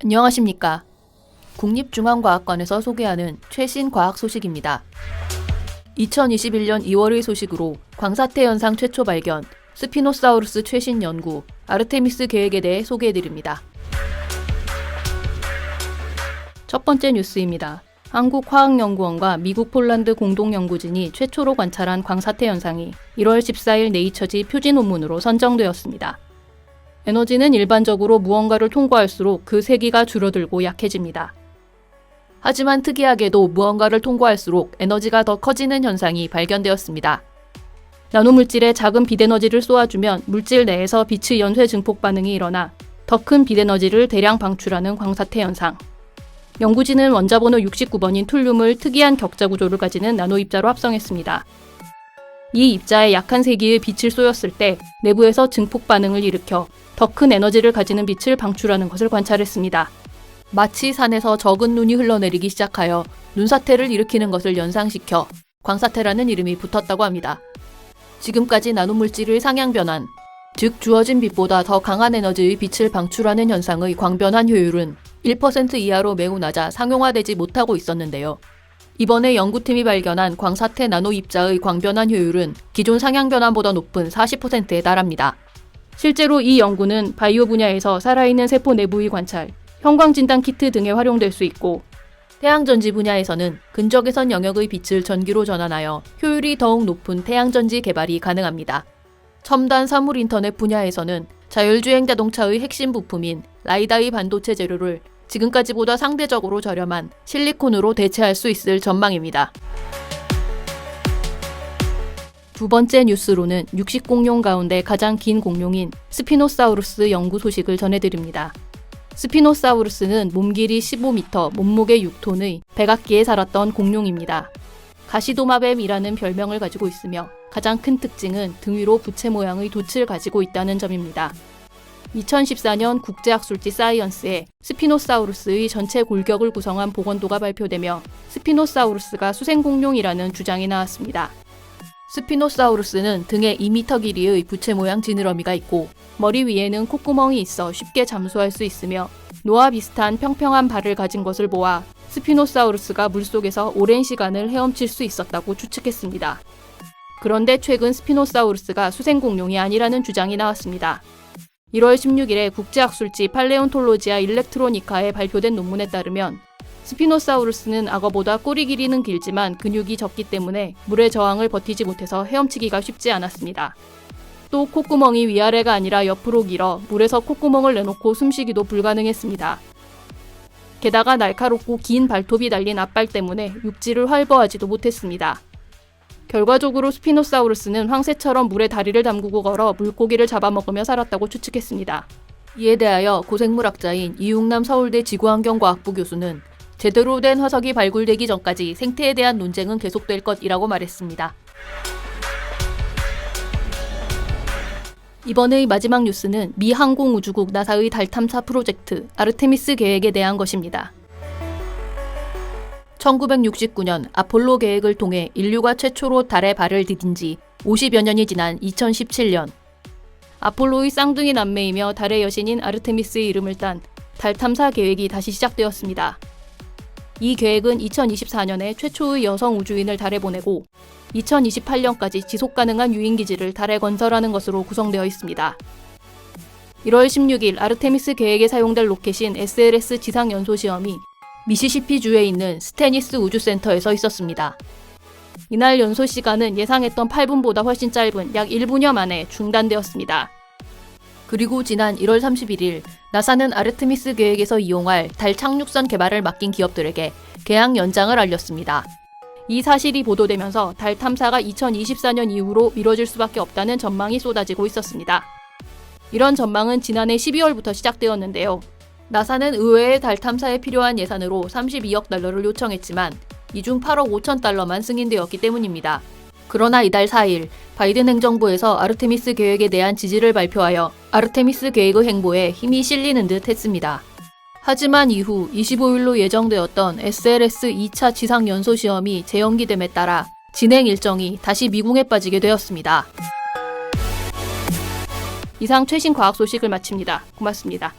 안녕하십니까. 국립중앙과학관에서 소개하는 최신 과학 소식입니다. 2021년 2월의 소식으로 광사태 현상 최초 발견, 스피노사우루스 최신 연구, 아르테미스 계획에 대해 소개해드립니다. 첫 번째 뉴스입니다. 한국화학연구원과 미국 폴란드 공동연구진이 최초로 관찰한 광사태 현상이 1월 14일 네이처지 표지 논문으로 선정되었습니다. 에너지는 일반적으로 무언가를 통과할수록 그 세기가 줄어들고 약해집니다. 하지만 특이하게도 무언가를 통과할수록 에너지가 더 커지는 현상이 발견되었습니다. 나노물질에 작은 빛에너지를 쏘아주면 물질 내에서 빛의 연쇄 증폭 반응이 일어나 더 큰 빛에너지를 대량 방출하는 광사태 현상. 연구진은 원자번호 69번인 툴륨을 특이한 격자 구조를 가지는 나노입자로 합성했습니다. 이 입자에 약한 세기의 빛을 쏘였을 때 내부에서 증폭 반응을 일으켜 더 큰 에너지를 가지는 빛을 방출하는 것을 관찰했습니다. 마치 산에서 적은 눈이 흘러내리기 시작하여 눈사태를 일으키는 것을 연상시켜 광사태라는 이름이 붙었다고 합니다. 지금까지 나노물질의 상향 변환, 즉 주어진 빛보다 더 강한 에너지의 빛을 방출하는 현상의 광변환 효율은 1% 이하로 매우 낮아 상용화되지 못하고 있었는데요. 이번에 연구팀이 발견한 광사태 나노 입자의 광변환 효율은 기존 상향 변환보다 높은 40%에 달합니다. 실제로 이 연구는 바이오 분야에서 살아있는 세포 내부의 관찰, 형광진단 키트 등에 활용될 수 있고, 태양전지 분야에서는 근적외선 영역의 빛을 전기로 전환하여 효율이 더욱 높은 태양전지 개발이 가능합니다. 첨단 사물 인터넷 분야에서는 자율주행 자동차의 핵심 부품인 라이다의 반도체 재료를 지금까지보다 상대적으로 저렴한 실리콘으로 대체할 수 있을 전망입니다. 두 번째 뉴스로는 육식 공룡 가운데 가장 긴 공룡인 스피노사우루스 연구 소식을 전해드립니다. 스피노사우루스는 몸 길이 15m, 몸무게 6톤의 백악기에 살았던 공룡입니다. 가시도마뱀이라는 별명을 가지고 있으며 가장 큰 특징은 등 위로 부채 모양의 돛을 가지고 있다는 점입니다. 2014년 국제학술지 사이언스에 스피노사우루스의 전체 골격을 구성한 복원도가 발표되며 스피노사우루스가 수생공룡이라는 주장이 나왔습니다. 스피노사우루스는 등에 2m 길이의 부채 모양 지느러미가 있고 머리 위에는 콧구멍이 있어 쉽게 잠수할 수 있으며 노와 비슷한 평평한 발을 가진 것을 보아 스피노사우루스가 물속에서 오랜 시간을 헤엄칠 수 있었다고 추측했습니다. 그런데 최근 스피노사우루스가 수생공룡이 아니라는 주장이 나왔습니다. 1월 16일에 국제학술지 팔레온톨로지아 일렉트로니카에 발표된 논문에 따르면 스피노사우루스는 악어보다 꼬리 길이는 길지만 근육이 적기 때문에 물의 저항을 버티지 못해서 헤엄치기가 쉽지 않았습니다. 또 콧구멍이 위아래가 아니라 옆으로 길어 물에서 콧구멍을 내놓고 숨쉬기도 불가능했습니다. 게다가 날카롭고 긴 발톱이 달린 앞발 때문에 육지를 활보하지도 못했습니다. 결과적으로 스피노사우루스는 황새처럼 물에 다리를 담그고 걸어 물고기를 잡아먹으며 살았다고 추측했습니다. 이에 대하여 고생물학자인 이웅남 서울대 지구환경과학부 교수는 제대로 된 화석이 발굴되기 전까지 생태에 대한 논쟁은 계속될 것이라고 말했습니다. 이번의 마지막 뉴스는 미 항공우주국 나사의 달 탐사 프로젝트 아르테미스 계획에 대한 것입니다. 1969년 아폴로 계획을 통해 인류가 최초로 달에 발을 디딘 지 50여 년이 지난 2017년, 아폴로의 쌍둥이 남매이며 달의 여신인 아르테미스의 이름을 딴 달 탐사 계획이 다시 시작되었습니다. 이 계획은 2024년에 최초의 여성 우주인을 달에 보내고 2028년까지 지속가능한 유인기지를 달에 건설하는 것으로 구성되어 있습니다. 1월 16일 아르테미스 계획에 사용될 로켓인 SLS 지상 연소 시험이 미시시피주에 있는 스테니스 우주센터에서 있었습니다. 이날 연소 시간은 예상했던 8분보다 훨씬 짧은 약 1분여 만에 중단되었습니다. 그리고 지난 1월 31일 나사는 아르테미스 계획에서 이용할 달 착륙선 개발을 맡긴 기업들에게 계약 연장을 알렸습니다. 이 사실이 보도되면서 달 탐사가 2024년 이후로 미뤄질 수밖에 없다는 전망이 쏟아지고 있었습니다. 이런 전망은 지난해 12월부터 시작되었는데요. 나사는 의회에 달 탐사에 필요한 예산으로 32억 달러를 요청했지만 이 중 8억 5천 달러만 승인되었기 때문입니다. 그러나 이달 4일 바이든 행정부에서 아르테미스 계획에 대한 지지를 발표하여 아르테미스 계획의 행보에 힘이 실리는 듯 했습니다. 하지만 이후 25일로 예정되었던 SLS 2차 지상 연소 시험이 재연기됨에 따라 진행 일정이 다시 미궁에 빠지게 되었습니다. 이상 최신 과학 소식을 마칩니다. 고맙습니다.